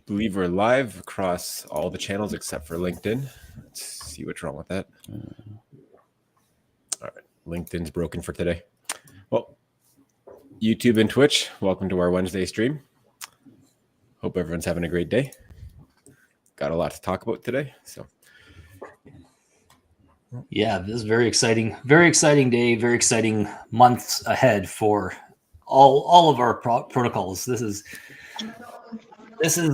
believe we're live across all the channels except for LinkedIn. Let's see what's wrong with that. All right, LinkedIn's broken for today. Well, YouTube and Twitch, welcome to our Wednesday stream. Hope everyone's having a great day. Got a lot to talk about today, so. Yeah, this is very exciting day, very exciting months ahead for all of our protocols. This is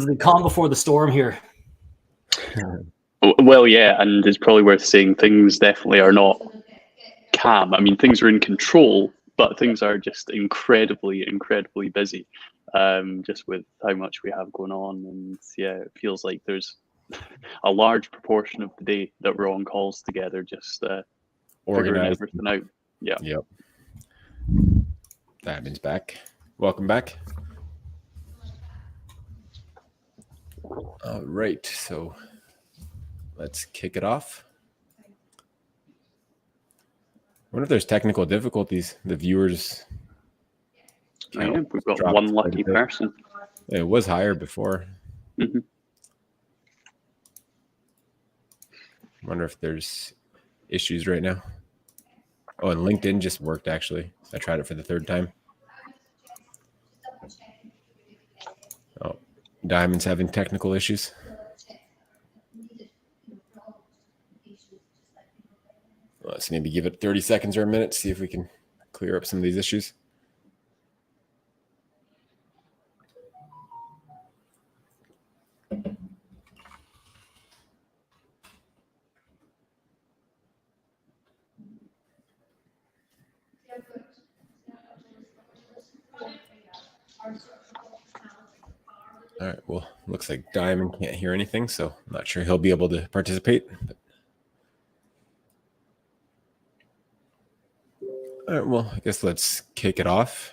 the calm before the storm here. Well, yeah, and it's probably worth saying things definitely are not calm. I mean, things are in control, but things are just incredibly busy, just with how much we have going on. And yeah, it feels like there's a large proportion of the day that we're on calls together, just figuring everything out. Yeah. Yep. Admin's back. Welcome back. All right, so let's kick it off. I wonder if there's technical difficulties. The viewers. Yeah, we've got one lucky person. It was higher before. Mm-hmm. I wonder if there's issues right now. Oh, and LinkedIn just worked, actually. I tried it for the third time. Oh, Diamond's having technical issues. Let's maybe give it 30 seconds or a minute, see if we can clear up some of these issues. All right, well, looks like Diamond can't hear anything, so I'm not sure he'll be able to participate. But... All right, well, I guess let's kick it off.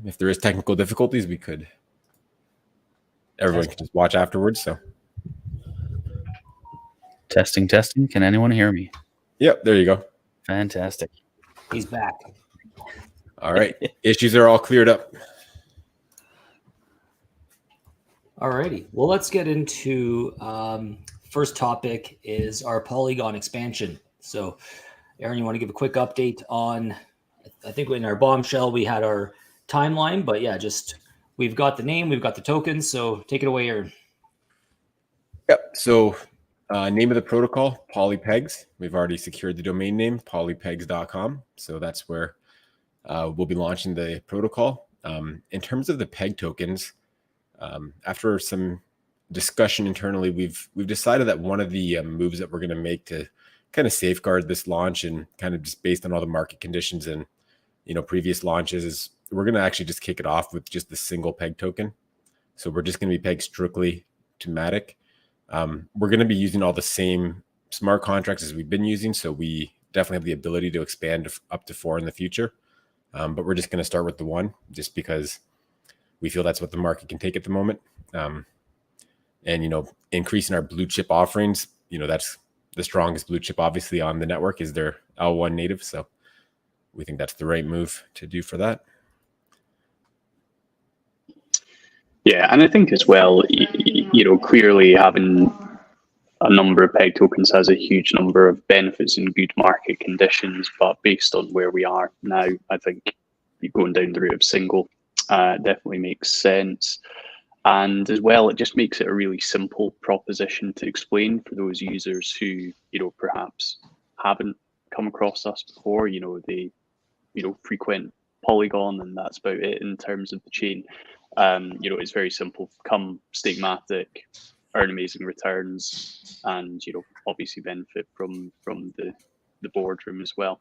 If there is technical difficulties, everyone can just watch afterwards. So, testing. Can anyone hear me? Yep, there you go. Fantastic. He's back. All right, issues are all cleared up. Alrighty, well, let's get into first topic is our Polygon expansion. So, Aaron, you want to give a quick update on? I think in our bombshell we had our timeline, but yeah, just we've got the name, we've got the tokens. So take it away, Aaron. Yep. So, name of the protocol, PolyPegs. We've already secured the domain name, polypegs.com. So that's where we'll be launching the protocol. In terms of the peg tokens. After some discussion internally, we've decided that one of the moves that we're going to make to kind of safeguard this launch and kind of just based on all the market conditions and previous launches is we're going to actually just kick it off with just the single peg token. So we're just going to be pegged strictly to Matic. We're going to be using all the same smart contracts as we've been using, so we definitely have the ability to expand up to 4 in the future. But we're just going to start with the 1 just because we feel that's what the market can take at the moment. And, increasing our blue chip offerings, that's the strongest blue chip, obviously, on the network is their L1 native. So we think that's the right move to do for that. Yeah, and I think as well, clearly having a number of peg tokens has a huge number of benefits and good market conditions. But based on where we are now, I think going down the route of single definitely makes sense. And as well, it just makes it a really simple proposition to explain for those users who, perhaps haven't come across us before. They, frequent Polygon and that's about it in terms of the chain. It's very simple. Come stake Matic, earn amazing returns, and, obviously benefit from the boardroom as well.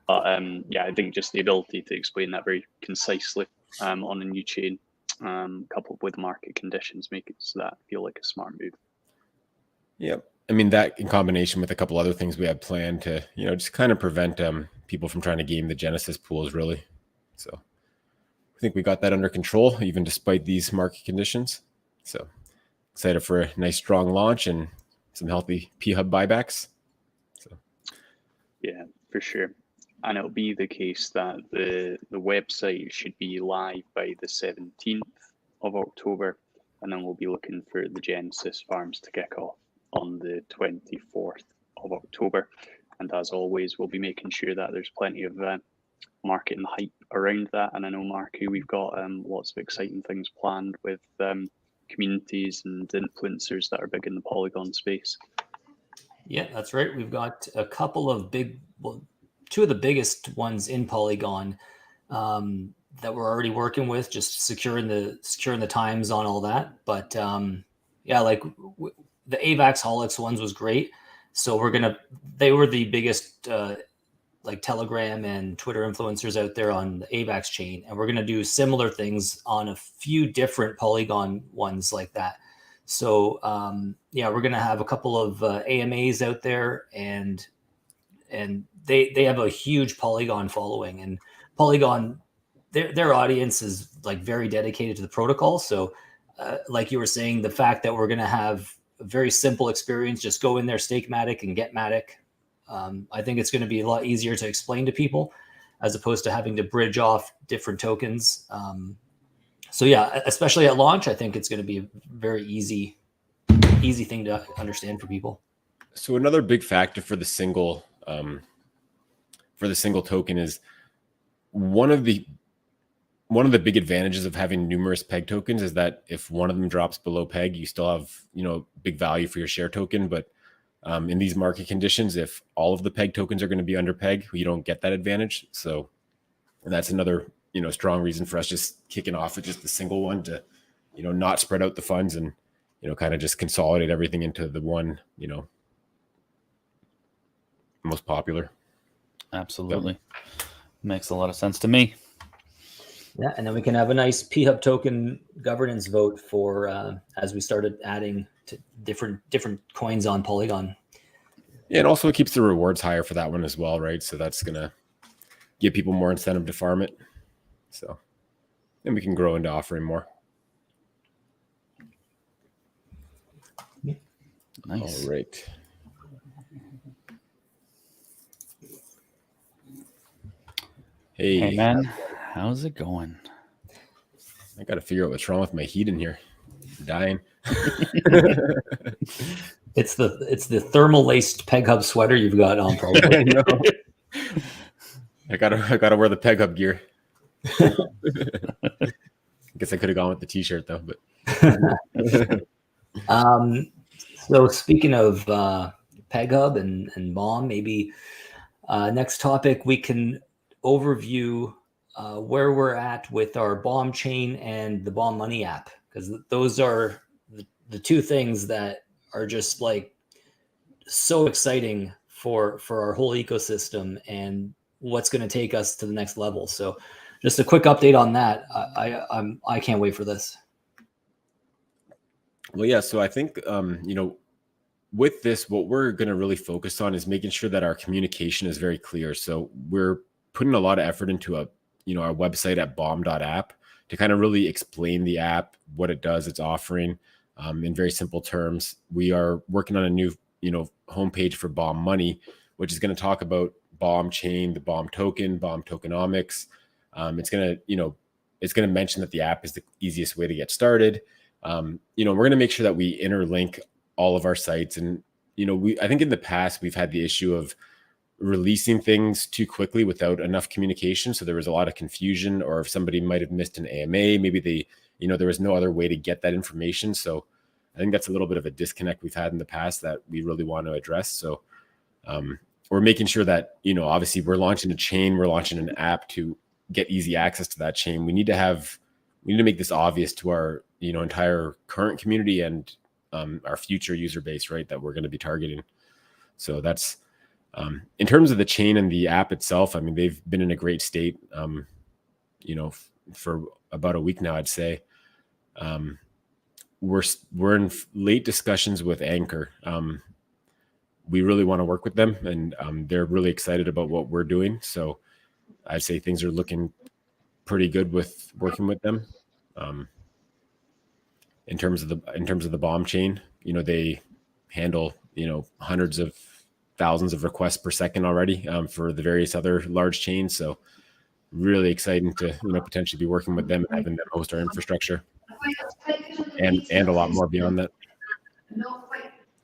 But I think just the ability to explain that very concisely on a new chain, coupled with market conditions, make it so that feel like a smart move. Yeah, I mean that in combination with a couple other things we had planned to, just kind of prevent people from trying to game the Genesis pools, really. So I think we got that under control, even despite these market conditions. So excited for a nice, strong launch and some healthy P-Hub buybacks. So yeah, for sure. And it'll be the case that the website should be live by the 17th of October. and then we'll be looking for the Genesis farms to kick off on the 24th of October. And as always, we'll be making sure that there's plenty of marketing hype around that. And I know, Marky, we've got lots of exciting things planned with communities and influencers that are big in the Polygon space. Yeah, that's right. We've got a couple of two of the biggest ones in Polygon that we're already working with, just securing the times on all that. But yeah, like the AVAX Holics ones was great. So they were the biggest like Telegram and Twitter influencers out there on the AVAX chain. And we're going to do similar things on a few different Polygon ones like that. So yeah, we're going to have a couple of AMAs out there, and they have a huge Polygon following, and Polygon, their audience is like very dedicated to the protocol. So like you were saying, the fact that we're going to have a very simple experience, just go in there, stake Matic and get Matic. I think it's going to be a lot easier to explain to people as opposed to having to bridge off different tokens. So yeah, especially at launch, I think it's going to be a very easy thing to understand for people. So another big factor for the single token is one of the big advantages of having numerous peg tokens is that if one of them drops below peg, you still have, big value for your share token. But in these market conditions, if all of the peg tokens are going to be under peg, you don't get that advantage. So that's another, strong reason for us just kicking off with just the single one to, not spread out the funds and, kind of just consolidate everything into the one, most popular. Absolutely. Makes a lot of sense to me. Yeah, and then we can have a nice P-Hub token governance vote for as we started adding to different coins on Polygon. Yeah, and also it keeps the rewards higher for that one as well, right? So that's going to give people more incentive to farm it. So then we can grow into offering more. Nice. All right. Hey man, how's it going? I got to figure out what's wrong with my heat in here. I'm dying. It's the thermal laced Peg Hub sweater you've got on, probably. I know. I gotta wear the Peg Hub gear. I guess I could have gone with the t-shirt though, but so speaking of Peg Hub and BOM, maybe next topic we can overview where we're at with our BOM chain and the BOM Money app, because those are the two things that are just like so exciting for our whole ecosystem and what's going to take us to the next level. So just a quick update on that. I can't wait for this. Well, yeah. So I think, with this, what we're going to really focus on is making sure that our communication is very clear. So we're putting a lot of effort into our website at bomb.app to kind of really explain the app, what it does, its offering, in very simple terms. We are working on a new, homepage for BOM Money, which is going to talk about BOM chain, the BOM token, BOM tokenomics. It's going to mention that the app is the easiest way to get started. We're going to make sure that we interlink all of our sites. And, I think in the past we've had the issue of releasing things too quickly without enough communication. So there was a lot of confusion, or if somebody might have missed an AMA, maybe there was no other way to get that information. So I think that's a little bit of a disconnect we've had in the past that we really want to address. So we're making sure that, obviously we're launching a chain, we're launching an app to get easy access to that chain. We need to make this obvious to our, entire current community and our future user base, right, that we're going to be targeting. So that's, in terms of the chain and the app itself, I mean, they've been in a great state, for about a week now, I'd say. We're in late discussions with Anchor. We really want to work with them, and they're really excited about what we're doing. So I'd say things are looking pretty good with working with them. In terms of the BOM chain, they handle, hundreds of thousands of requests per second already, for the various other large chains. So really exciting to, potentially be working with them and having them host our infrastructure. and a lot more beyond that.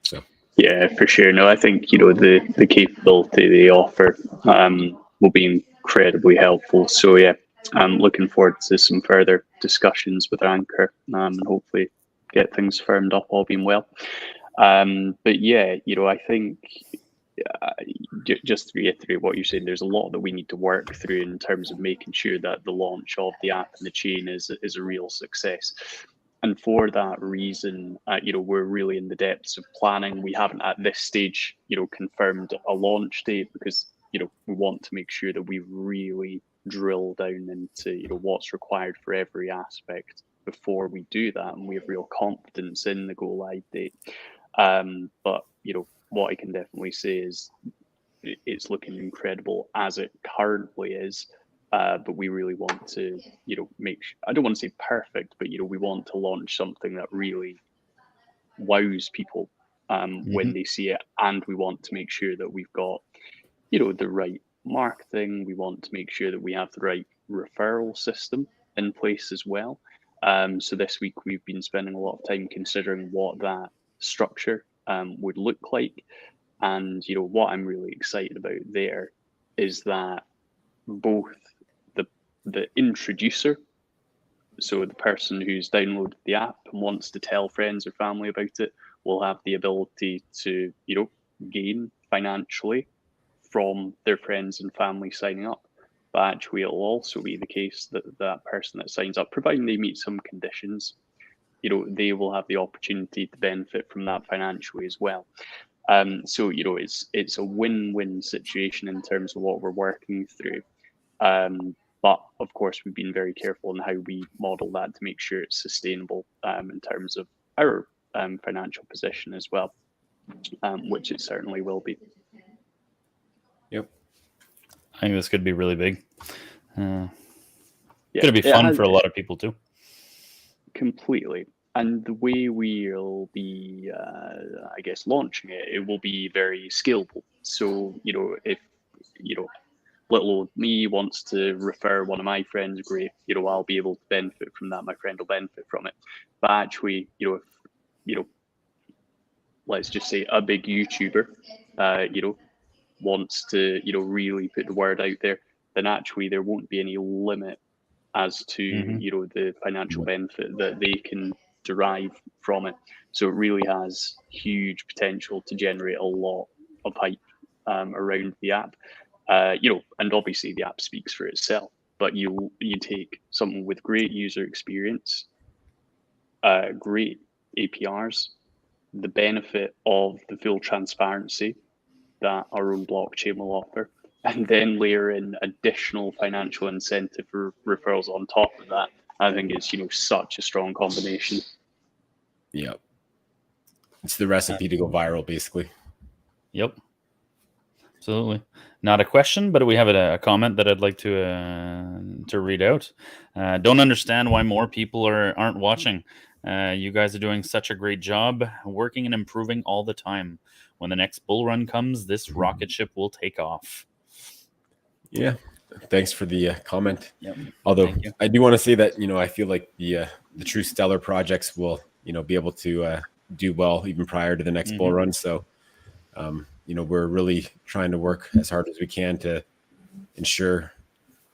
So Yeah, for sure. No, I think the capability they offer will be incredibly helpful. So yeah, I'm looking forward to some further discussions with Anchor and hopefully get things firmed up, all being well. But yeah, I think just to reiterate what you're saying, there's a lot that we need to work through in terms of making sure that the launch of the app and the chain is a real success. And for that reason, we're really in the depths of planning. We haven't at this stage, confirmed a launch date because, we want to make sure that we really drill down into, what's required for every aspect before we do that. And we have real confidence in the go live date. But, what I can definitely say is it's looking incredible as it currently is. But we really want to, I don't want to say perfect, but, we want to launch something that really wows people when they see it. And we want to make sure that we've got, the right marketing. We want to make sure that we have the right referral system in place as well. So this week we've been spending a lot of time considering what that structure would look like. And, what I'm really excited about there is that both the introducer, so the person who's downloaded the app and wants to tell friends or family about it, will have the ability to, gain financially from their friends and family signing up. But actually, it'll also be the case that that person that signs up, providing they meet some conditions, they will have the opportunity to benefit from that financially as well. So, it's a win-win situation in terms of what we're working through. But of course, we've been very careful in how we model that to make sure it's sustainable in terms of our financial position as well, which it certainly will be. yep. I think this could be really big. Yeah, Going to be fun for a lot of people too. Completely. And the way we'll be, I guess, launching it, it will be very scalable. So, if, little old me wants to refer one of my friends, great, I'll be able to benefit from that. My friend will benefit from it. But actually, if, let's just say a big YouTuber, wants to, really put the word out there, then actually there won't be any limit as to, the financial benefit that they can derive from it. So it really has huge potential to generate a lot of hype around the app. And obviously the app speaks for itself, but you take something with great user experience, great APRs, the benefit of the full transparency that our own blockchain will offer, and then layer in additional financial incentive for referrals on top of that. I think it's, such a strong combination. Yep. It's the recipe to go viral, basically. Yep. Absolutely. Not a question, but we have a comment that I'd like to read out. Don't understand why more people aren't watching. You guys are doing such a great job, working and improving all the time. When the next bull run comes, this rocket ship will take off. Yeah. Thanks for the comment. Yep. Although I do want to say that, I feel like the true stellar projects will, be able to do well even prior to the next bull run. So, we're really trying to work as hard as we can to ensure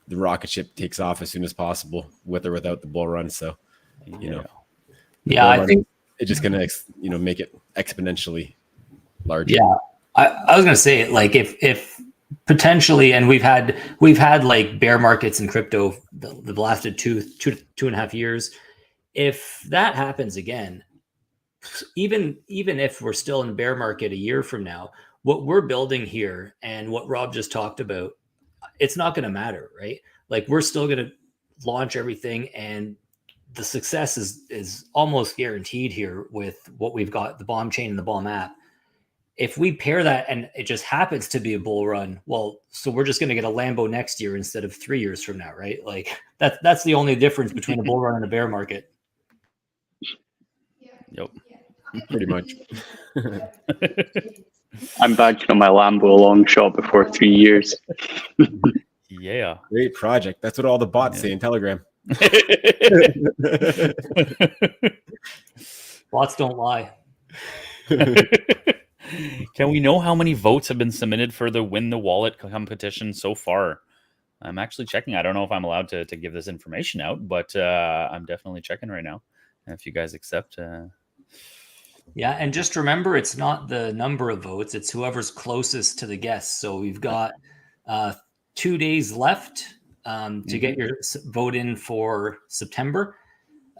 the rocket ship takes off as soon as possible, with or without the bull run. So, I think it's just going to, make it exponentially larger. Yeah, I was going to say, like, if potentially, and we've had like bear markets in crypto that lasted two and a half years. If that happens again, even if we're still in bear market a year from now, what we're building here and what Rob just talked about, it's not going to matter, right? Like, we're still going to launch everything, and the success is almost guaranteed here with what we've got, the bomb chain and the bomb app. If we pair that and it just happens to be a bull run, well, so we're just going to get a Lambo next year instead of 3 years from now, right? Like, that's the only difference between a bull run and a bear market. Yep. Pretty much. I'm banking on my Lambo a long shot before 3 years. Yeah. Great project. That's what all the bots say in Telegram. Bots don't lie. Can we know how many votes have been submitted for the Win the Wallet competition so far? I'm actually checking. I don't know if I'm allowed to give this information out, but I'm definitely checking right now. If you guys accept. Yeah, and just remember, it's not the number of votes; it's whoever's closest to the guess. So we've got 2 days left to get your vote in for September,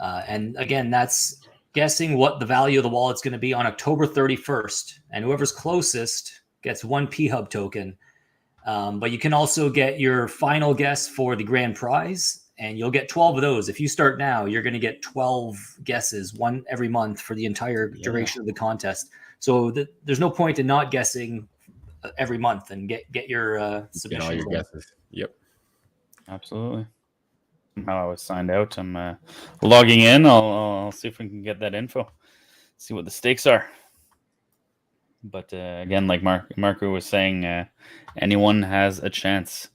and again, that's guessing what the value of the wallet's going to be on October 31st, and whoever's closest gets one P-Hub token. But you can also get your final guess for the grand prize, and you'll get 12 of those. If you start now, you're going to get 12 guesses, one every month for the entire duration of the contest. So there's no point in not guessing every month and get your submission. Get all your guesses. Yep. Absolutely. How I was signed out. I'm logging in. I'll see if we can get that info. See what the stakes are. But again, like Marco was saying, anyone has a chance.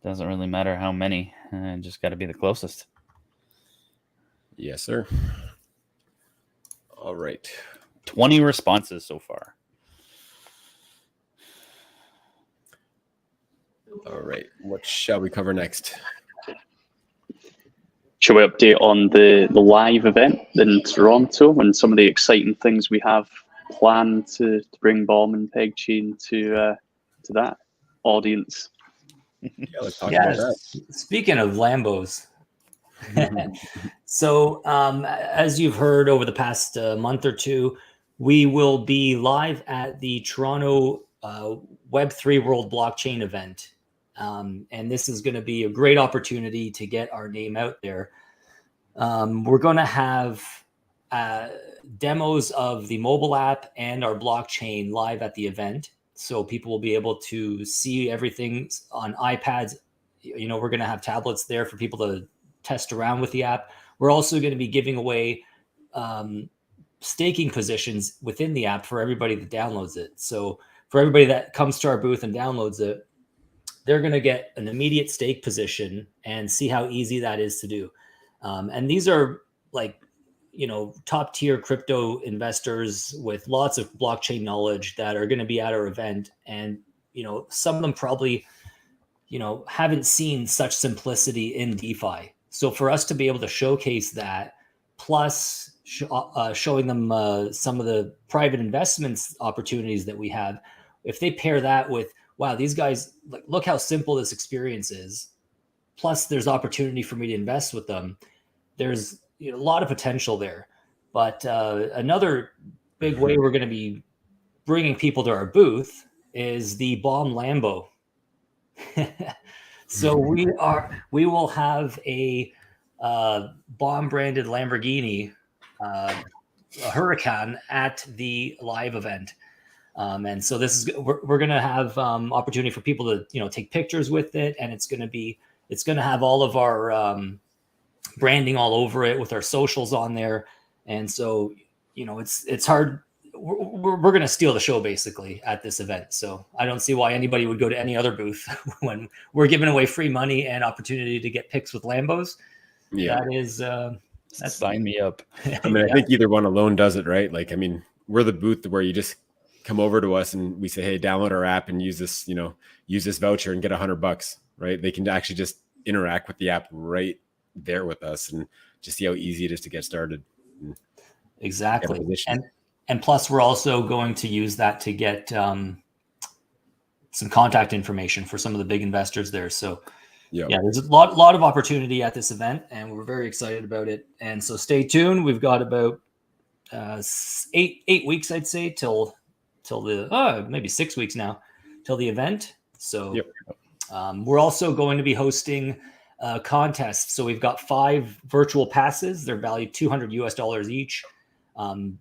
Doesn't really matter how many. Just got to be the closest. Yes, sir. All right. 20 responses so far. All right. What shall we cover next? Shall we update on the live event in Toronto and some of the exciting things we have planned to bring Bomb and Peg Chain to that audience? Yeah, let's talk about that. Speaking of Lambos, so as you've heard over the past month or two, we will be live at the Toronto Web3 World Blockchain event. And this is going to be a great opportunity to get our name out there. We're going to have demos of the mobile app and our blockchain live at the event. So people will be able to see everything on iPads. You know, we're going to have tablets there for people to test around with the app. We're also going to be giving away staking positions within the app for everybody that downloads it. So for everybody that comes to our booth and downloads it, they're going to get an immediate stake position and see how easy that is to do. And these are like, you know, top tier crypto investors with lots of blockchain knowledge that are going to be at our event. And, you know, some of them probably, you know, haven't seen such simplicity in DeFi. So for us to be able to showcase that, plus showing them some of the private investments opportunities that we have, if they pair that with, wow, these guys, like, look how simple this experience is. Plus, there's opportunity for me to invest with them. There's a lot of potential there. But another big way we're going to be bringing people to our booth is the Bomb Lambo. So we will have a Bomb branded Lamborghini, a Huracan, at the live event. And so we're going to have opportunity for people to, you know, take pictures with it, and it's going to have all of our branding all over it with our socials on there. And so, you know, it's hard. We're going to steal the show basically at this event. So I don't see why anybody would go to any other booth when we're giving away free money and opportunity to get pics with Lambos. Yeah, that is sign me up. I mean, I think either one alone does it, right? Like, I mean, we're the booth where you just come over to us and we say, hey, download our app and use this, you know, use this voucher and get $100, right? They can actually just interact with the app right there with us and just see how easy it is to get started. Exactly. And plus we're also going to use that to get some contact information for some of the big investors there. So yeah, there's a lot of opportunity at this event, and we're very excited about it. And so stay tuned. We've got about 8 weeks, I'd say, till the maybe 6 weeks now till the event. So we're also going to be hosting contests. So we've got 5 virtual passes. They're valued $200 each.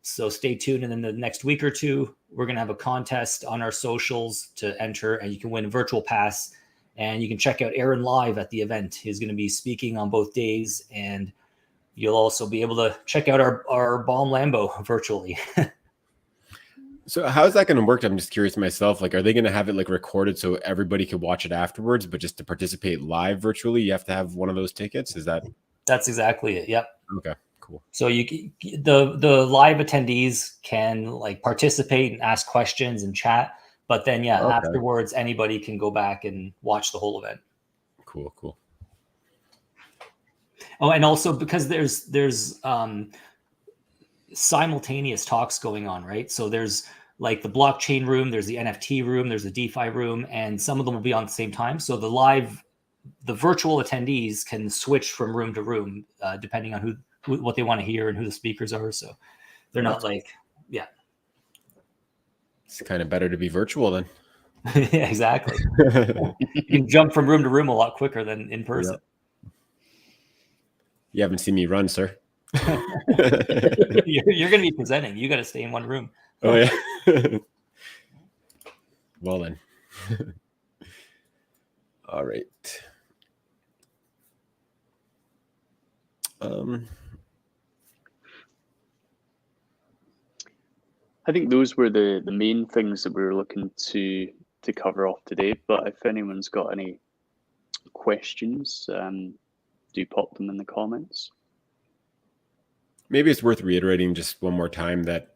So stay tuned. And in the next week or two, we're going to have a contest on our socials to enter, and you can win a virtual pass. And you can check out Aaron live at the event. He's going to be speaking on both days, and you'll also be able to check out our Bomb Lambo virtually. So how's that going to work? I'm just curious myself. Like, are they going to have it like recorded so everybody could watch it afterwards? But just to participate live virtually, you have to have one of those tickets. Is that That's exactly it. Yep. okay? Cool. So the live attendees can like participate and ask questions and chat, but then Okay. afterwards anybody can go back and watch the whole event. Cool. Oh, and also because there's simultaneous talks going on, right? So there's like the blockchain room, there's the NFT room, there's the DeFi room, and some of them will be on the same time. So the virtual attendees can switch from room to room depending on what they want to hear and who the speakers are. So they're not like, yeah. It's kind of better to be virtual then. Yeah, exactly. You can jump from room to room a lot quicker than in person. Yeah. You haven't seen me run, sir. You're going to be presenting. You got to stay in one room. Oh yeah. Well then. All right. I think those were the main things that we were looking to cover off today. But if anyone's got any questions, do pop them in the comments. Maybe it's worth reiterating just one more time that,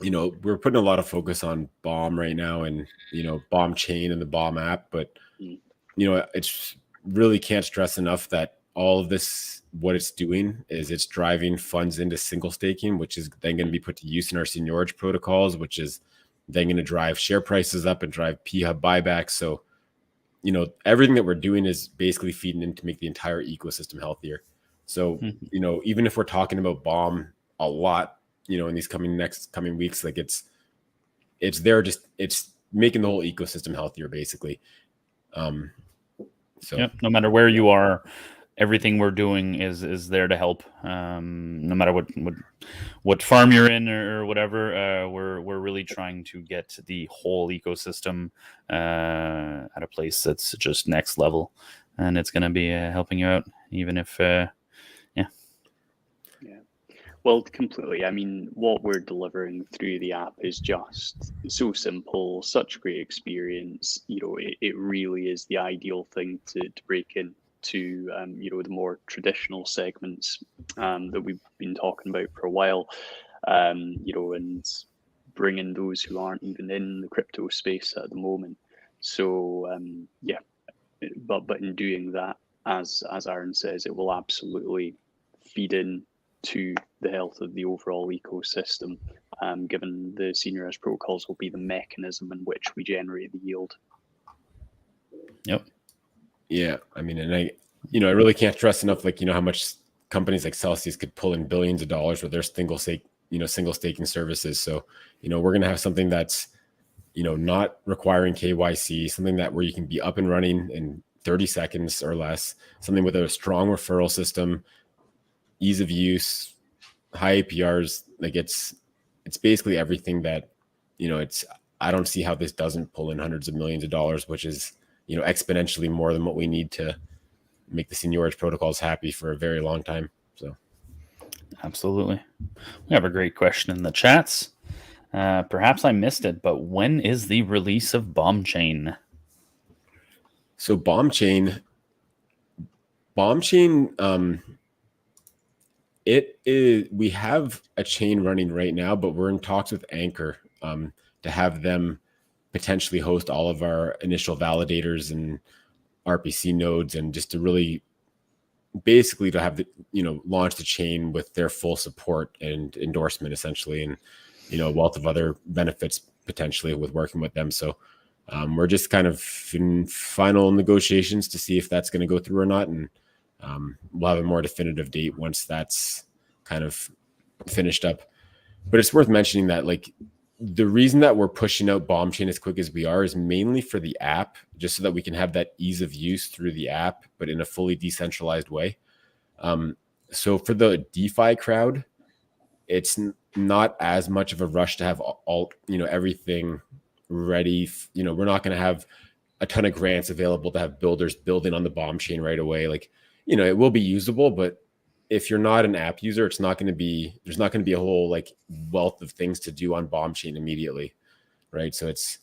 you know, we're putting a lot of focus on Bomb right now and, you know, Bomb Chain and the Bomb app. But, you know, it's really can't stress enough that all of this, what it's doing is it's driving funds into single staking, which is then going to be put to use in our seniorage protocols, which is then going to drive share prices up and drive P-Hub buybacks. So, you know, everything that we're doing is basically feeding in to make the entire ecosystem healthier. So, you know, even if we're talking about Bomb a lot, you know, in these coming weeks, like it's there, just it's making the whole ecosystem healthier, basically. So yeah, no matter where you are, everything we're doing is there to help. No matter what farm you're in or whatever, we're really trying to get the whole ecosystem at a place that's just next level, and it's going to be helping you out, even if Well, completely. I mean, what we're delivering through the app is just so simple, such great experience. You know, it really is the ideal thing to break into, you know, the more traditional segments that we've been talking about for a while, you know, and bring in those who aren't even in the crypto space at the moment. So, yeah, but in doing that, as Aaron says, it will absolutely feed in to the health of the overall ecosystem, given the seniorage protocols will be the mechanism in which we generate the yield. Yep. Yeah, I mean, and I really can't stress enough, like, you know, how much companies like Celsius could pull in billions of dollars with their single staking services. So, you know, we're going to have something that's, you know, not requiring KYC, something that where you can be up and running in 30 seconds or less, something with a strong referral system, ease of use, high APRs. Like it's basically everything that, you know, I don't see how this doesn't pull in hundreds of millions of dollars, which is, you know, exponentially more than what we need to make the seniorage protocols happy for a very long time. So absolutely. We have a great question in the chats. Perhaps I missed it, but when is the release of Bomb Chain? So Bomb Chain, we have a chain running right now, but we're in talks with Anchor to have them potentially host all of our initial validators and RPC nodes, and just to really basically to have the, you know, launch the chain with their full support and endorsement, essentially, and, you know, a wealth of other benefits potentially with working with them. So we're just kind of in final negotiations to see if that's going to go through or not, and we'll have a more definitive date once that's kind of finished up. But it's worth mentioning that, like, the reason that we're pushing out Bomb Chain as quick as we are is mainly for the app, just so that we can have that ease of use through the app, but in a fully decentralized way. So for the DeFi crowd, it's not as much of a rush to have all, you know, everything ready. You know, we're not going to have a ton of grants available to have builders building on the Bomb Chain right away. Like, you know, it will be usable, but if you're not an app user, there's not going to be a whole like wealth of things to do on bomb chain immediately, right? So it's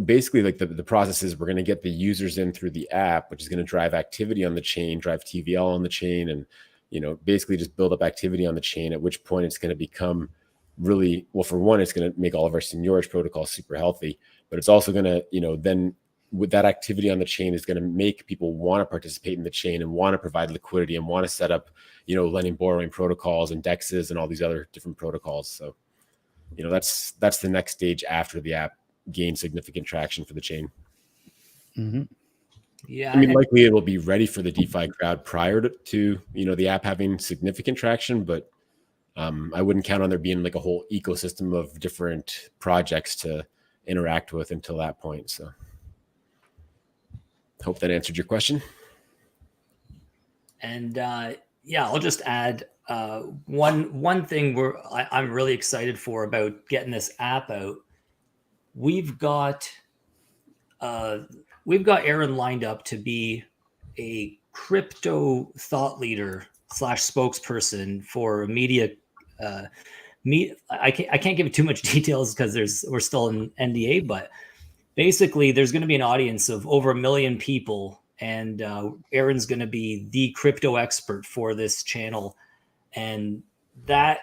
basically like the process is we're going to get the users in through the app, which is going to drive activity on the chain, drive TVL on the chain, and basically just build up activity on the chain, at which point it's going to become really, well, for one, it's going to make all of our seigniorage protocols super healthy, but it's also going to, then with that activity on the chain is going to make people want to participate in the chain and want to provide liquidity and want to set up, lending, borrowing protocols and DEXs and all these other different protocols. So, that's the next stage after the app gains significant traction for the chain. Mm-hmm. Yeah. I mean, likely it will be ready for the DeFi crowd prior to the app having significant traction, but I wouldn't count on there being like a whole ecosystem of different projects to interact with until that point. So hope that answered your question. And I'll just add one thing I'm really excited for about getting this app out. We've got Aaron lined up to be a crypto thought leader / spokesperson for media. I can't give too much details because we're still in NDA, but basically there's going to be an audience of over 1 million people, and Aaron's going to be the crypto expert for this channel, and that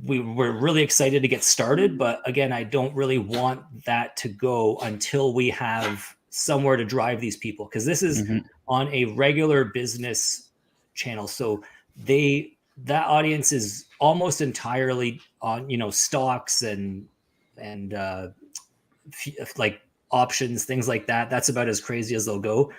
we're really excited to get started. But again, I don't really want that to go until we have somewhere to drive these people, because this is on a regular business channel. So that audience is almost entirely on, stocks and like options, things like that. That's about as crazy as they'll go,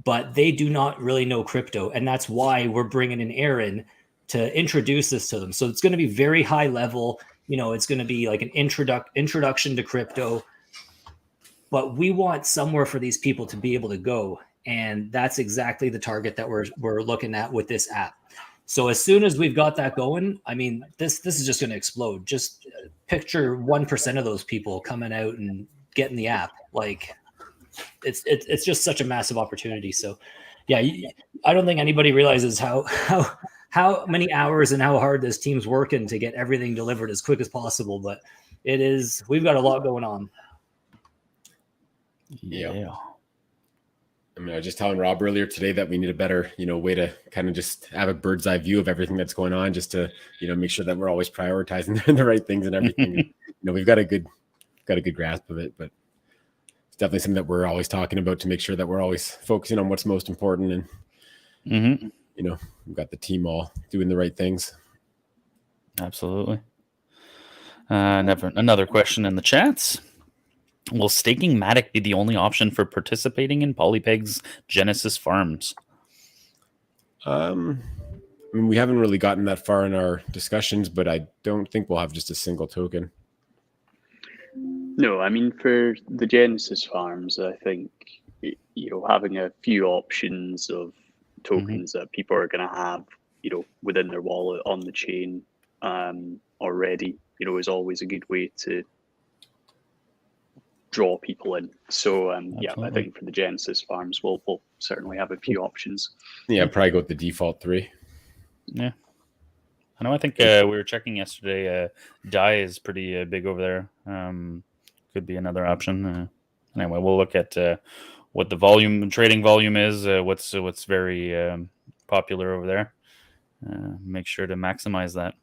but they do not really know crypto. And that's why we're bringing in Aaron to introduce this to them. So it's going to be very high level. It's going to be like an introduction to crypto, but we want somewhere for these people to be able to go. And that's exactly the target that we're looking at with this app. So as soon as we've got that going, I mean, this is just going to explode. Just picture 1% of those people coming out and getting the app. Like it's just such a massive opportunity. So yeah, I don't think anybody realizes how many hours and how hard this team's working to get everything delivered as quick as possible. But we've got a lot going on. Yeah. I mean, I was just telling Rob earlier today that we need a better, way to kind of just have a bird's eye view of everything that's going on, just to, make sure that we're always prioritizing the right things and everything. We've got a good grasp of it, but it's definitely something that we're always talking about to make sure that we're always focusing on what's most important. And, we've got the team all doing the right things. Absolutely. Another question in the chats. Will staking Matic be the only option for participating in PolyPegs Genesis farms? I mean, we haven't really gotten that far in our discussions, but I don't think we'll have just a single token. No, I mean, for the Genesis farms, I think, having a few options of tokens that people are going to have, within their wallet on the chain already, is always a good way to draw people in. So I think for the Genesis farms, we'll certainly have a few options. Yeah, probably go with the default 3. Yeah, I know. I think we were checking yesterday. DAI is pretty big over there. Could be another option. Anyway, we'll look at what the trading volume is. What's very popular over there. Make sure to maximize that.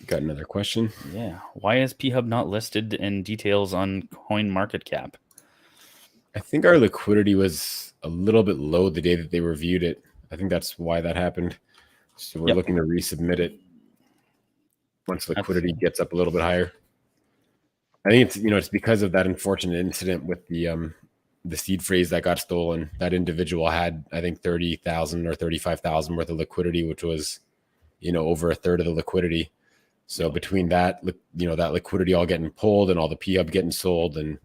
Got another question. Yeah. Why is P-Hub not listed in details on CoinMarketCap? I think our liquidity was a little bit low the day that they reviewed it. I think that's why that happened. So we're looking to resubmit it once liquidity gets up a little bit higher. I think it's because of that unfortunate incident with the seed phrase that got stolen. That individual had, I think, 30,000 or 35,000 worth of liquidity, which was, over a third of the liquidity. So between that, that liquidity all getting pulled and all the P-Hub getting sold and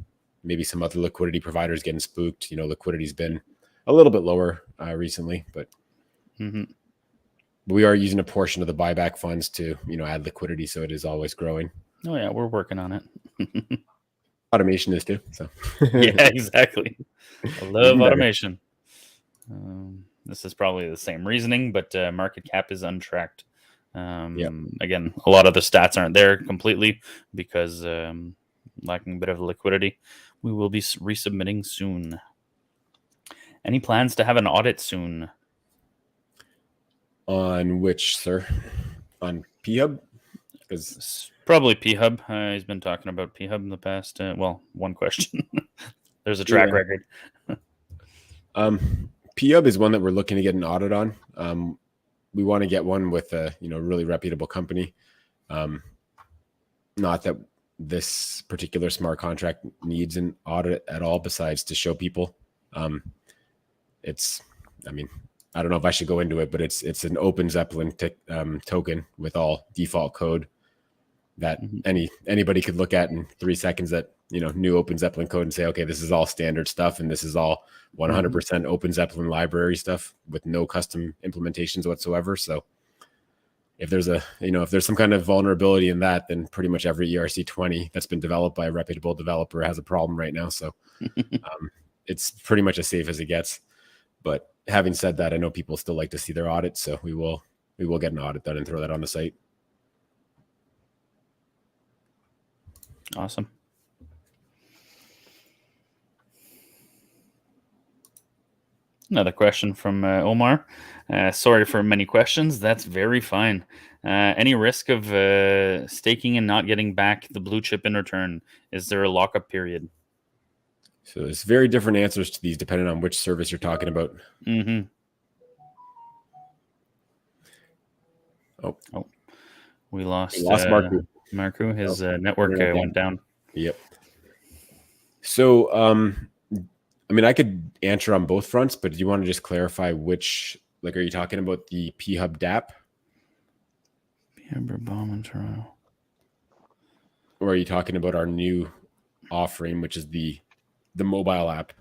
maybe some other liquidity providers getting spooked, liquidity's been a little bit lower recently, but we are using a portion of the buyback funds to, add liquidity. So it is always growing. Oh yeah, we're working on it. Automation is too. So yeah, exactly. I love automation. this is probably the same reasoning, but market cap is untracked. Yep. Again, a lot of the stats aren't there completely because lacking a bit of liquidity. We will be resubmitting soon. Any plans to have an audit soon? On which, sir? On PHub? Because It's probably PHub. He's been talking about PHub in the past. Well, one question. There's a track record. PHub is one that we're looking to get an audit on. We want to get one with a really reputable company. Not that this particular smart contract needs an audit at all, besides to show people. I don't know if I should go into it, but it's an open Zeppelin token with all default code that anybody could look at in 3 seconds. That new open Zeppelin code and say, okay, this is all standard stuff, and this is all 100% open Zeppelin library stuff with no custom implementations whatsoever. So if there's if there's some kind of vulnerability in that, then pretty much every ERC20 that's been developed by a reputable developer has a problem right now. So it's pretty much as safe as it gets. But having said that, I know people still like to see their audits, so we will get an audit done and throw that on the site. Awesome. Another question from Omar. Sorry for many questions. That's very fine. Any risk of staking and not getting back the blue chip in return? Is there a lockup period? So there's very different answers to these depending on which service you're talking about. Oh, we lost Marku. Marku. His network went down. Yep. So, I could answer on both fronts, but do you want to just clarify which, are you talking about the PHub DApp? PHub Bomb in Toronto. Or are you talking about our new offering, which is the mobile app?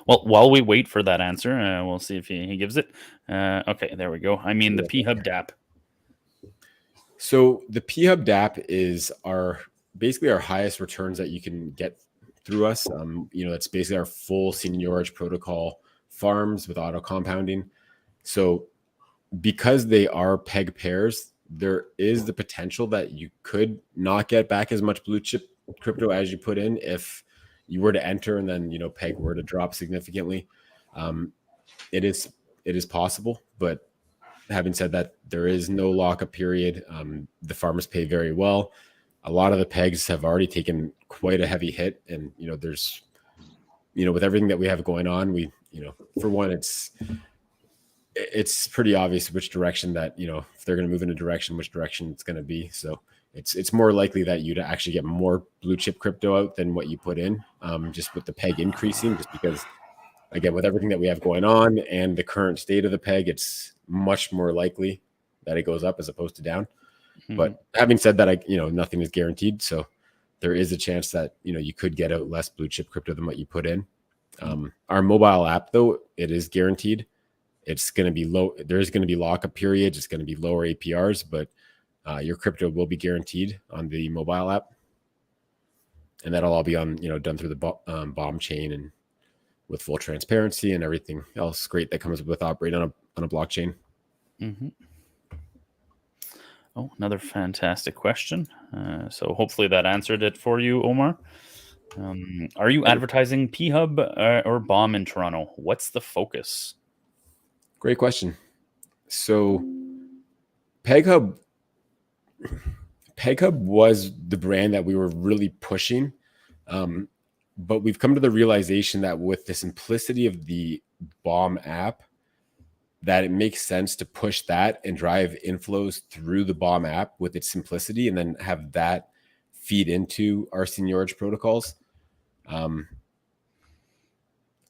Well, while we wait for that answer, we'll see if he gives it. Okay, there we go. I mean, the PHub DApp. So the PHub DApp is basically our highest returns that you can get through us. It's basically our full seniorage protocol farms with auto compounding. So because they are peg pairs, there is the potential that you could not get back as much blue chip crypto as you put in if you were to enter and then peg were to drop significantly. It is possible, but having said that, there is no lockup period. The farmers pay very well. A lot of the pegs have already taken quite a heavy hit, and there's with everything that we have going on, we for one, it's pretty obvious which direction that if they're going to move in a direction, which direction it's going to be. So it's more likely that you'd actually get more blue chip crypto out than what you put in, just with the peg increasing, just because, again, with everything that we have going on and the current state of the peg, it's much more likely that it goes up as opposed to down. But having said that, nothing is guaranteed. So there is a chance that, you could get out less blue chip crypto than what you put in. Our mobile app, though, it is guaranteed. It's going to be low. There's going to be lockup periods. It's going to be lower APRs, but your crypto will be guaranteed on the mobile app. And that'll all be on, done through the bomb chain and with full transparency and everything else great that comes with operating on a blockchain. Oh, another fantastic question. So hopefully that answered it for you, Omar. Are you advertising PHub or Bomb in Toronto? What's the focus? Great question. So PegHub was the brand that we were really pushing. But we've come to the realization that with the simplicity of the Bomb app, that it makes sense to push that and drive inflows through the Bomb app with its simplicity, and then have that feed into our seniorage protocols.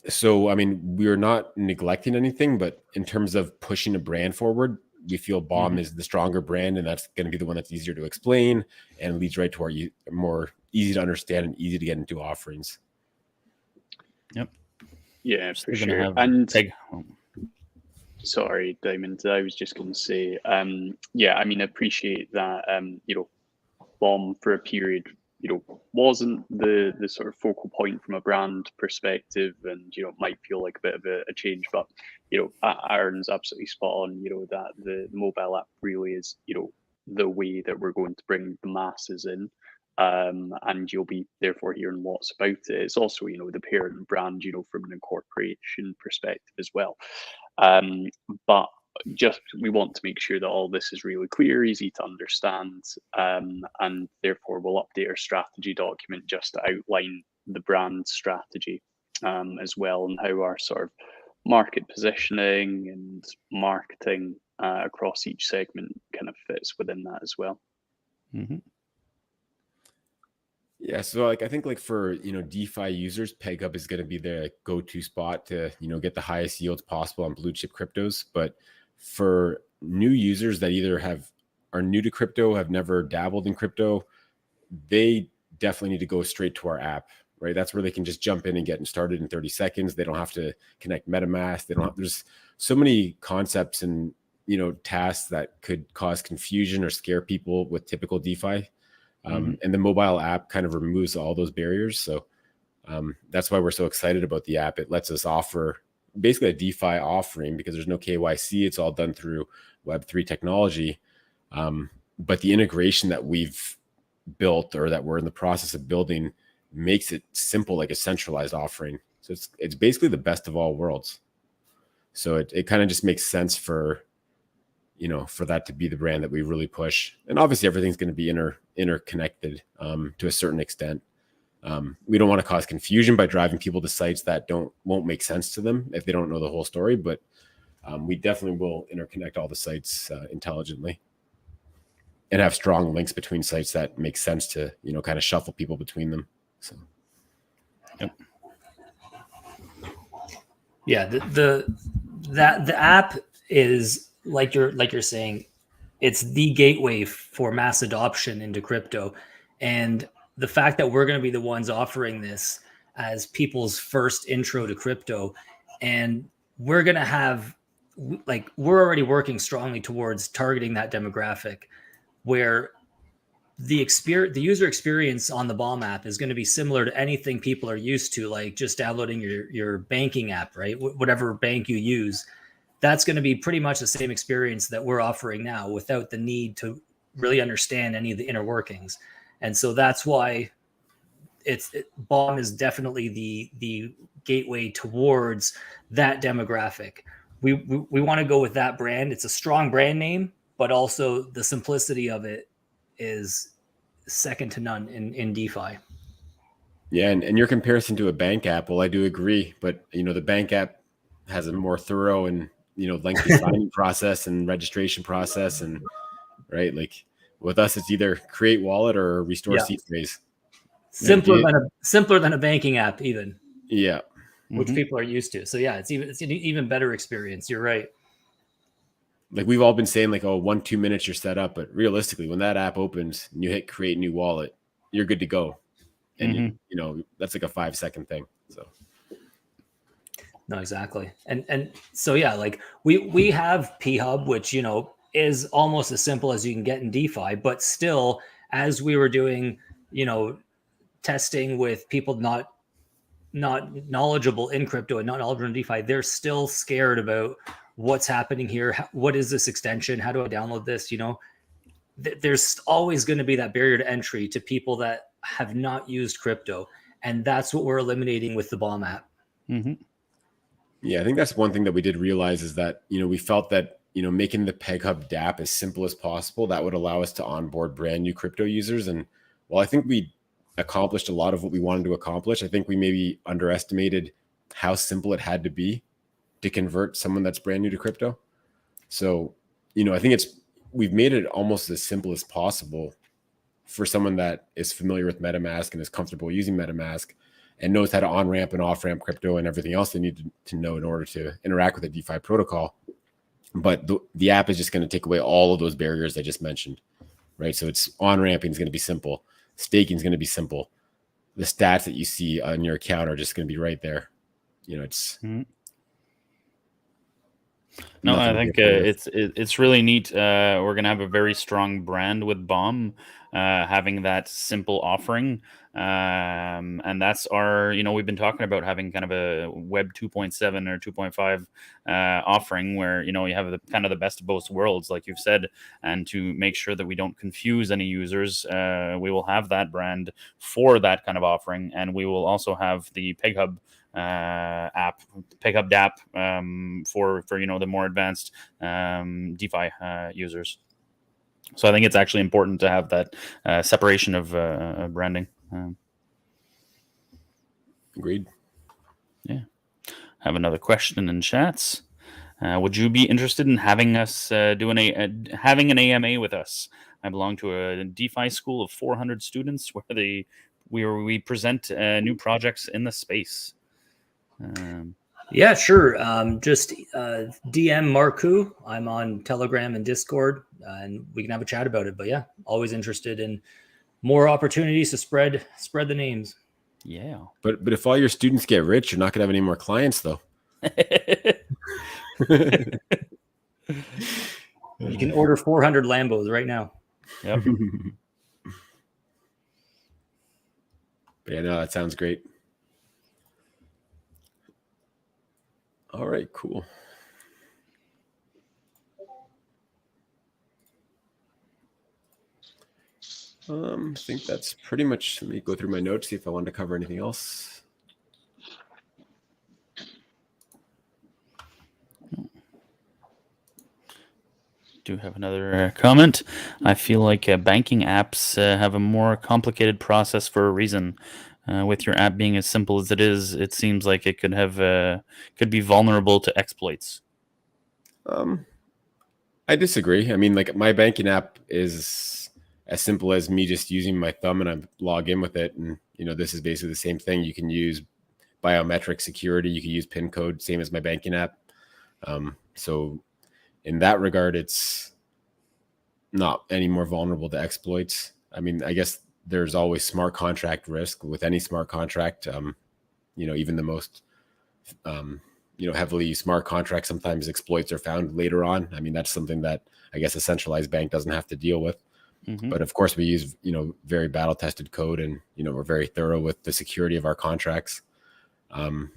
So, we're not neglecting anything, but in terms of pushing a brand forward, we feel Bomb is the stronger brand, and that's going to be the one that's easier to explain and leads right to our more easy to understand and easy to get into offerings. Yep. Yeah, for sure. And sorry, Diamond, I was just going to say, I appreciate that, Bomb for a period wasn't the sort of focal point from a brand perspective, and might feel like a bit of a change. But Aaron's absolutely spot on. That the mobile app really is the way that we're going to bring the masses in. And you'll be therefore hearing lots about it. It's also, the parent brand, from an incorporation perspective as well. But just we want to make sure that all this is really clear, easy to understand, and therefore we'll update our strategy document just to outline the brand strategy as well, and how our sort of market positioning and marketing across each segment kind of fits within that as well. Mm-hmm. Yeah, so I think for DeFi users, PegHub is going to be the go-to spot to get the highest yields possible on blue chip cryptos. But for new users that either are new to crypto, have never dabbled in crypto, they definitely need to go straight to our app, right? That's where they can just jump in and get started in 30 seconds. They don't have to connect MetaMask. There's so many concepts and tasks that could cause confusion or scare people with typical DeFi. And the mobile app kind of removes all those barriers. So that's why we're so excited about the app. It lets us offer basically a DeFi offering because there's no KYC. It's all done through Web3 technology. But the integration that we've built, or that we're in the process of building, makes it simple, like a centralized offering. So it's basically the best of all worlds. So it kind of just makes sense for that to be the brand that we really push. And obviously everything's going to be interconnected to a certain extent. We don't want to cause confusion by driving people to sites that won't make sense to them if they don't know the whole story, but we definitely will interconnect all the sites intelligently and have strong links between sites that make sense to, kind of shuffle people between them. So, yep. Yeah, the app is like you're saying, it's the gateway for mass adoption into crypto. And the fact that we're going to be the ones offering this as people's first intro to crypto, and we're going to have, we're already working strongly towards targeting that demographic, where the user experience on the Bomb app is going to be similar to anything people are used to, like just downloading your banking app, right? Whatever bank you use, that's going to be pretty much the same experience that we're offering now, without the need to really understand any of the inner workings. And so that's why Bomb is definitely the gateway towards that demographic. We want to go with that brand. It's a strong brand name, but also the simplicity of it is second to none in DeFi. Yeah, and your comparison to a bank app, well, I do agree, but the bank app has a more thorough and lengthy signing process and registration process, and right, like with us, it's either create wallet or restore seed phrase. Simpler than a banking app, even. Yeah, which people are used to. So yeah, it's an even better experience. You're right. Like we've all been saying, like, oh, 1-2 minutes you're set up, but realistically, when that app opens and you hit create new wallet, you're good to go, and that's like a 5-second thing. So. No, exactly. And so, yeah, like we have PHub, which, is almost as simple as you can get in DeFi, but still, as we were doing, testing with people not knowledgeable in crypto and not knowledgeable in DeFi, they're still scared about what's happening here. What is this extension? How do I download this? There's always going to be that barrier to entry to people that have not used crypto. And that's what we're eliminating with the Bomb app. Mm-hmm. Yeah, I think that's one thing that we did realize is that, we felt that, making the PegHub DApp as simple as possible, that would allow us to onboard brand new crypto users. And while I think we accomplished a lot of what we wanted to accomplish, I think we maybe underestimated how simple it had to be to convert someone that's brand new to crypto. So, I think we've made it almost as simple as possible for someone that is familiar with MetaMask and is comfortable using MetaMask and knows how to on-ramp and off-ramp crypto and everything else they need to know in order to interact with a DeFi protocol. But the app is just going to take away all of those barriers I just mentioned, right? So it's on-ramping is going to be simple. Staking is going to be simple. The stats that you see on your account are just going to be right there. It's... No, nothing I to be think afraid of. it's really neat. We're gonna have a very strong brand with Bomb, having that simple offering, and that's our. We've been talking about having kind of a Web 2.7 or 2.5 offering where you have the kind of the best of both worlds, like you've said, and to make sure that we don't confuse any users, we will have that brand for that kind of offering, and we will also have the PegHub app, PegHub DApp, for the more advanced DeFi users. So I think it's actually important to have that separation of branding. Agreed. Yeah. Have another question in chats. Would you be interested in having us having an AMA with us? I belong to a DeFi school of 400 students where we present new projects in the space. Yeah, sure. Just DM Marku. I'm on Telegram and Discord, and we can have a chat about it. But yeah, always interested in more opportunities to spread the names. Yeah. But if all your students get rich, you're not gonna have any more clients, though. You can order 400 Lambos right now. Yep. Yeah, no, that sounds great. All right, cool. I think that's pretty much. Let me go through my notes, see if I wanted to cover anything else. Do have another comment. I feel like banking apps have a more complicated process for a reason. With your app being as simple as it is, it seems like it could be vulnerable to exploits. I disagree. I mean, like, my banking app is as simple as me just using my thumb and I log in with it. And, this is basically the same thing. You can use biometric security. You can use PIN code, same as my banking app. So in that regard, it's not any more vulnerable to exploits. I mean, I guess there's always smart contract risk with any smart contract. Even the most, heavily used smart contracts, sometimes exploits are found later on. I mean, that's something that I guess a centralized bank doesn't have to deal with. Mm-hmm. But of course, we use, very battle tested code, and, we're very thorough with the security of our contracts. But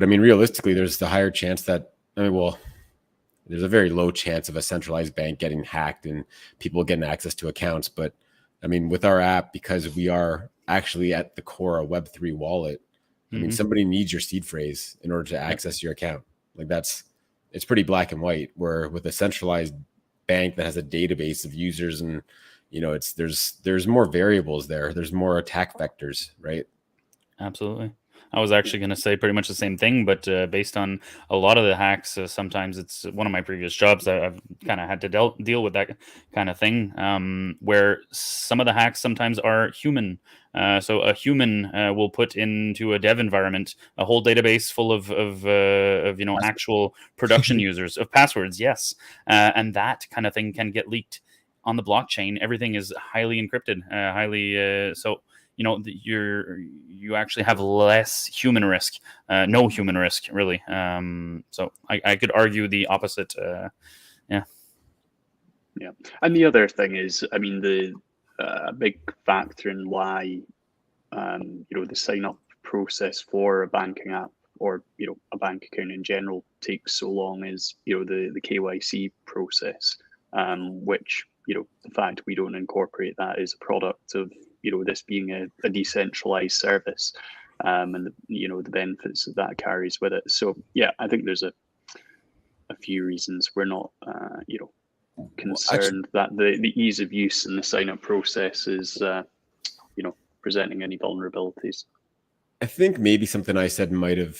I mean, realistically, there's the higher chance that, there's a very low chance of a centralized bank getting hacked and people getting access to accounts. But I mean, with our app, because we are actually at the core a Web3 wallet, I mean, somebody needs your seed phrase in order to access your account. Like, it's pretty black and white. Where with a centralized bank that has a database of users, and there's more variables there. There's more attack vectors, right? Absolutely. I was actually going to say pretty much the same thing, but based on a lot of the hacks, sometimes it's one of my previous jobs. I've kind of had to deal with that kind of thing, where some of the hacks sometimes are human. So a human will put into a dev environment a whole database full of actual production users of passwords. Yes, and that kind of thing can get leaked on the blockchain. Everything is highly encrypted, so. You actually have less human risk, no human risk, really. So I could argue the opposite. Yeah. And the other thing is, I mean, the big factor in why the sign up process for a banking app or a bank account in general takes so long is the KYC process, which the fact we don't incorporate that is a product of this being a decentralized service, and the benefits that carries with it. So yeah, I think there's a few reasons we're not concerned that the ease of use and the sign up process is presenting any vulnerabilities. I think maybe something I said might have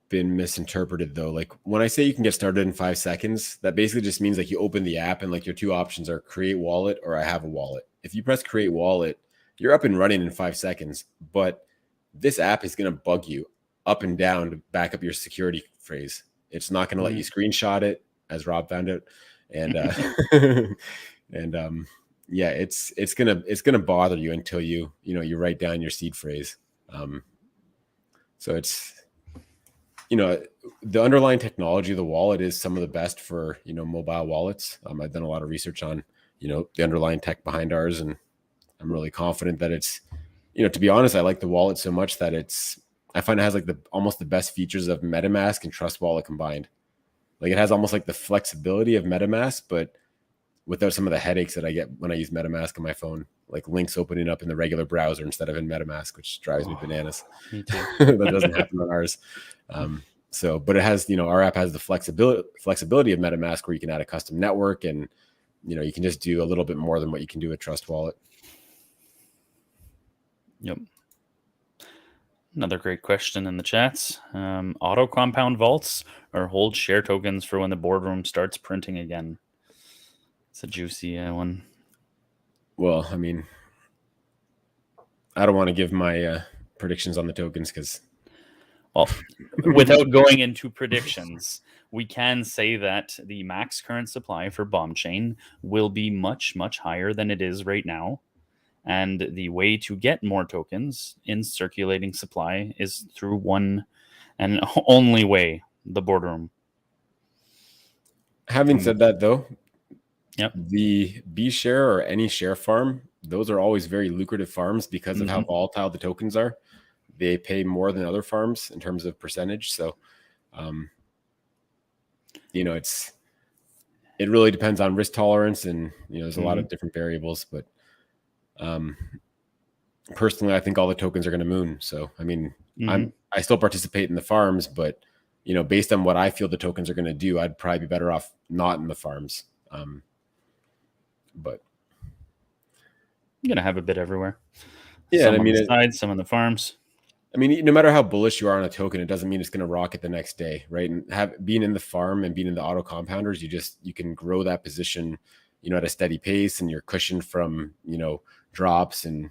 been misinterpreted, though. Like, when I say you can get started in 5 seconds, that basically just means like you open the app and like your two options are create wallet or I have a wallet. If you press create wallet, you're up and running in 5 seconds, but this app is going to bug you up and down to back up your security phrase. It's not going to let you screenshot it, as Rob found out. And, yeah, it's gonna bother you until you write down your seed phrase. So the underlying technology of the wallet is some of the best for, mobile wallets. I've done a lot of research on, the underlying tech behind ours, and I'm really confident that it's, to be honest, I like the wallet so much that I find it has like almost the best features of MetaMask and Trust Wallet combined. Like it has almost like the flexibility of MetaMask, but without some of the headaches that I get when I use MetaMask on my phone, like links opening up in the regular browser instead of in MetaMask, which drives me bananas. Me too. That doesn't happen on ours. But it has, our app has the flexibility of MetaMask where you can add a custom network and, you can just do a little bit more than what you can do with Trust Wallet. Yep. Another great question in the chats. Auto compound vaults or hold share tokens for when the boardroom starts printing again? It's a juicy one. Well, I mean, I don't want to give my predictions on the tokens because... Well, without going into predictions, we can say that the max current supply for Bomb Chain will be much, much higher than it is right now. And the way to get more tokens in circulating supply is through one and only way, the boardroom. Having said that, though, yep, the B share or any share farm, those are always very lucrative farms because of how volatile the tokens are. They pay more than other farms in terms of percentage. So, it really depends on risk tolerance, and there's a lot of different variables. But personally, I think all the tokens are going to moon. So, I mean, I still participate in the farms, but based on what I feel the tokens are going to do, I'd probably be better off not in the farms. But you're gonna have a bit everywhere. Yeah, some on the sides, some on the farms. I mean, no matter how bullish you are on a token, it doesn't mean it's going to rocket the next day, right? And being in the farm and being in the auto compounders, you can grow that position, at a steady pace, and you're cushioned from drops and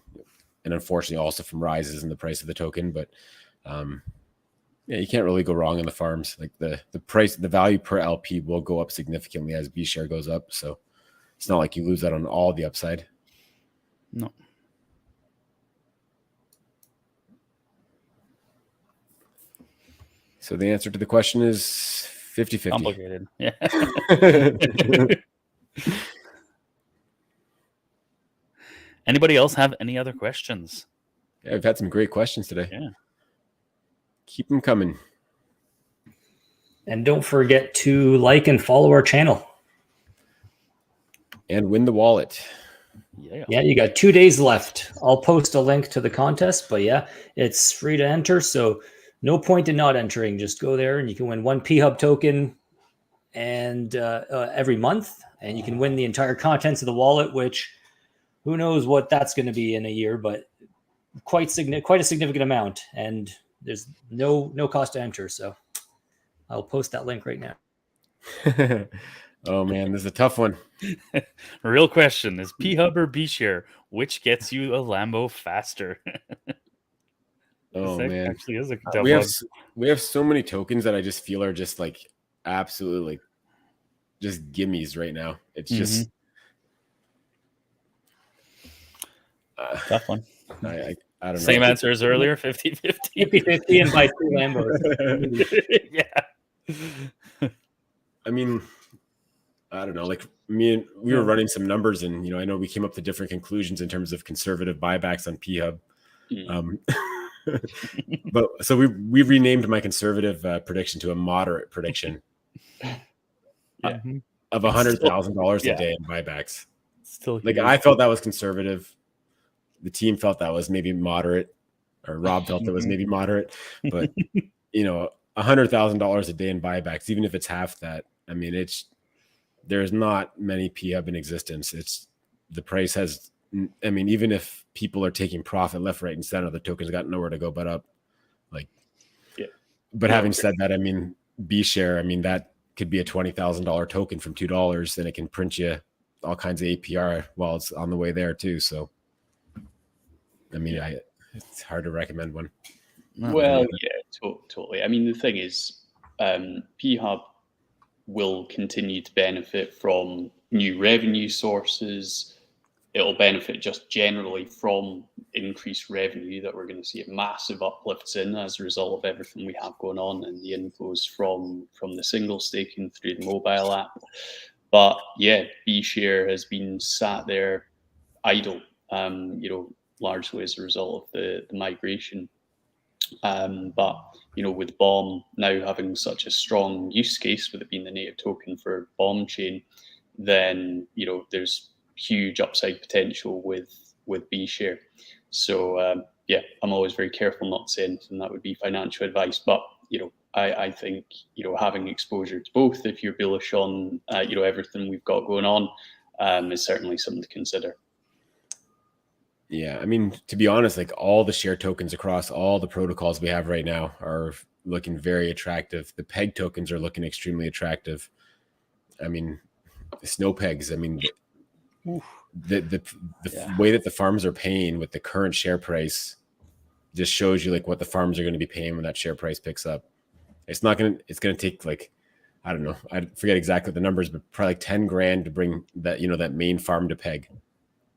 unfortunately also from rises in the price of the token. But yeah, you can't really go wrong in the farms. Like the value per LP will go up significantly as B share goes up. So it's not like you lose out on all the upside. No. So the answer to the question is 50-50. Complicated. Yeah. Anybody else have any other questions? Yeah, we've had some great questions today. Yeah. Keep them coming. And don't forget to like and follow our channel. And win the wallet. Yeah, you got 2 days left. I'll post a link to the contest, but yeah, it's free to enter. So no point in not entering. Just go there and you can win one P-Hub token and every month, and you can win the entire contents of the wallet, which who knows what that's going to be in a year, but quite a significant amount. And there's no cost to enter. So I'll post that link right now. Oh man, this is a tough one. Real question is P-Hub or B-Share, which gets you a Lambo faster? Oh man, actually is a tough one. We have so many tokens that I just feel are just like absolutely like just gimmies right now. It's just tough one. I don't know. Same answer as earlier, 50-50. 50-50 and buy 2 Lambos. Yeah. I mean, I don't know. Like we were running some numbers, and I know we came up to different conclusions in terms of conservative buybacks on P-Hub. But so we renamed my conservative prediction to a moderate prediction of $100,000 a day in buybacks. Still like I felt that was conservative. The team felt that was maybe moderate, or Rob felt that was maybe moderate. But $100,000 a day in buybacks, even if it's half that, I mean, there's not many P-Hub in existence. The price has. I mean, even if people are taking profit left, right, and center, the token's got nowhere to go but up. But having said that, I mean, B share, I mean, that could be a $20,000 token from $2, and it can print you all kinds of APR while it's on the way there too. So, I mean, it's hard to recommend one. Well, yeah, totally. I mean, the thing is, P-Hub will continue to benefit from new revenue sources. it'll benefit just generally from increased revenue that we're going to see massive uplifts in as a result of everything we have going on and the inflows from the single staking through the mobile app. But yeah, B share has been sat there idle, largely as a result of the migration. But with BOM now having such a strong use case, with it being the native token for BOM chain, then there's huge upside potential with B share. So I'm always very careful not to say anything that would be financial advice, but I think having exposure to both, if you're bullish on everything we've got going on, is certainly something to consider. Yeah, I mean, to be honest, like all the share tokens across all the protocols we have right now are looking very attractive. The peg tokens are looking extremely attractive. I mean, the snow pegs. I mean, the way that the farms are paying with the current share price just shows you like what the farms are going to be paying when that share price picks up. It's going to take like, I don't know, I forget exactly the numbers, but probably like 10 grand to bring that, that main farm to peg,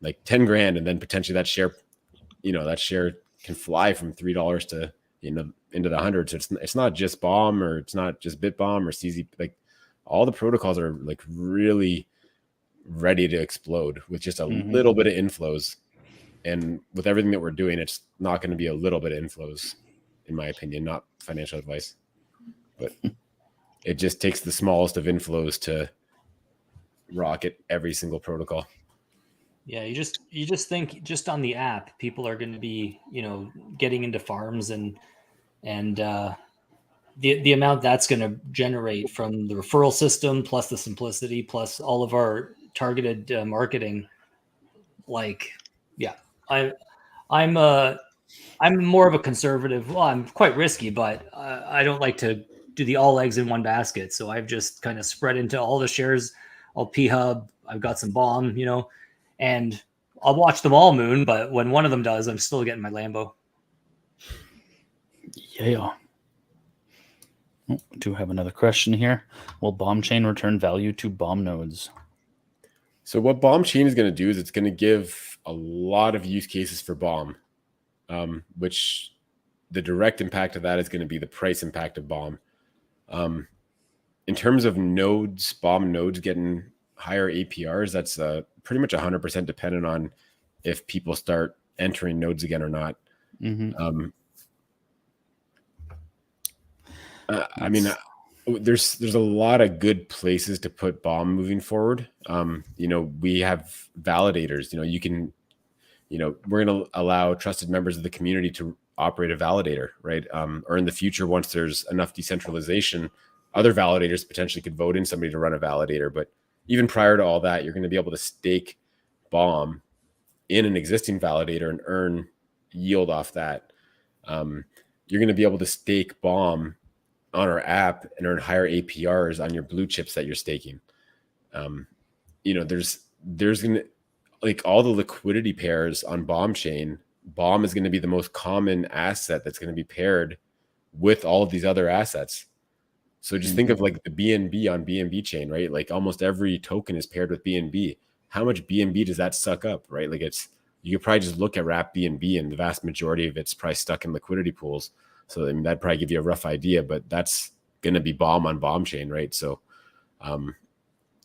like 10 grand. And then potentially that share can fly from $3 to, into the hundreds. So it's not just BOM, or it's not just BitBOM or CZ. Like all the protocols are like really ready to explode with just a little bit of inflows. And with everything that we're doing, it's not going to be a little bit of inflows, in my opinion, not financial advice, but it just takes the smallest of inflows to rocket every single protocol. Yeah, you just think just on the app, people are going to be, getting into farms and the amount that's going to generate from the referral system, plus the simplicity, plus all of our targeted marketing. Like, yeah, I'm more of a conservative. Well, I'm quite risky, but I don't like to do the all eggs in one basket. So I've just kind of spread into all the shares. I'll P-Hub. I've got some BOM, and I'll watch them all moon. But when one of them does, I'm still getting my Lambo. Yeah. Oh, do have another question here. Will BOM chain return value to BOM nodes? So what BOM chain is going to do is it's going to give a lot of use cases for BOM, which the direct impact of that is going to be the price impact of BOM. In terms of nodes, BOM nodes getting higher APRs, that's pretty much 100% dependent on if people start entering nodes again or not. I mean, there's a lot of good places to put BOM moving forward. We have validators. We're going to allow trusted members of the community to operate a validator, right? Or in the future, once there's enough decentralization, other validators potentially could vote in somebody to run a validator. But even prior to all that, you're going to be able to stake BOM in an existing validator and earn yield off that. You're going to be able to stake BOM on our app and earn higher APRs on your blue chips that you're staking. There's going to, like, all the liquidity pairs on BOM chain. BOM is going to be the most common asset that's going to be paired with all of these other assets. So just think of like the BNB on BNB chain, right? Like almost every token is paired with BNB. How much BNB does that suck up, right? Like you could probably just look at wrap BNB and the vast majority of it's probably stuck in liquidity pools. So I mean, that'd probably give you a rough idea, but that's going to be BOM on BOM chain, right? So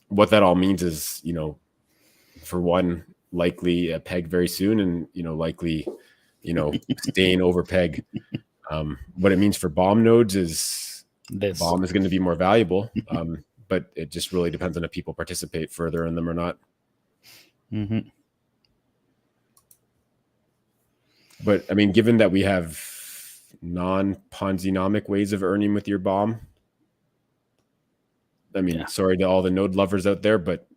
what that all means is, for one, likely a peg very soon, and likely staying over peg. What it means for BOM nodes is BOM is going to be more valuable, but it just really depends on if people participate further in them or not. But I mean, given that we have non-Ponzi-nomic ways of earning with your BOM, I mean, sorry to all the node lovers out there, but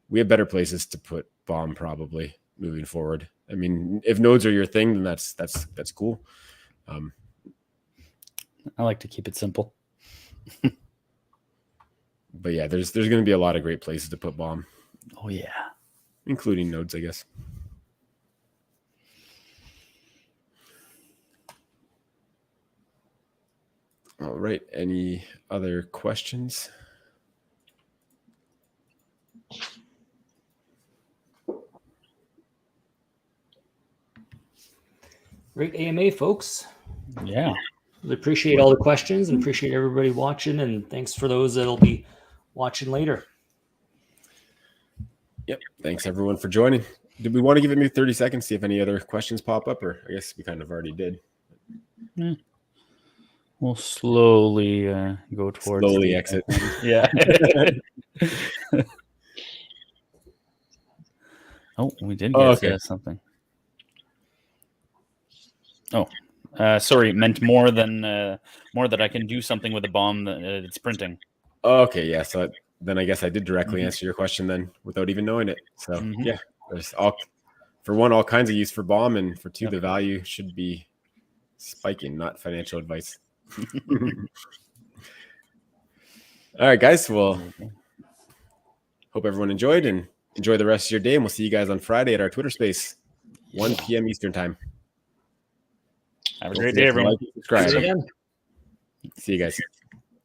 we have better places to put BOM probably moving forward. I mean, if nodes are your thing, then that's cool. I like to keep it simple. But yeah, there's going to be a lot of great places to put BOM. Oh yeah, including nodes, I guess. All right. Any other questions? Great AMA, folks. Yeah. Really appreciate all the questions and appreciate everybody watching. And thanks for those that'll be watching later. Yep. Thanks everyone for joining. Did we want to give it maybe 30 seconds, see if any other questions pop up, or I guess we kind of already did. Yeah. We'll slowly go towards Slowly exit. Yeah. Oh, we did get something. Oh, sorry. Meant more that I can do something with a bomb that it's printing. Okay, yeah. So then I guess I did directly answer your question then without even knowing it. So yeah, there's all kinds of use for bomb, and for two, the value should be spiking, not financial advice. All right, guys. Well, hope everyone enjoyed, and enjoy the rest of your day. And we'll see you guys on Friday at our Twitter space, 1 p.m. Eastern time. Have a great day, everyone. Subscribe. See you guys.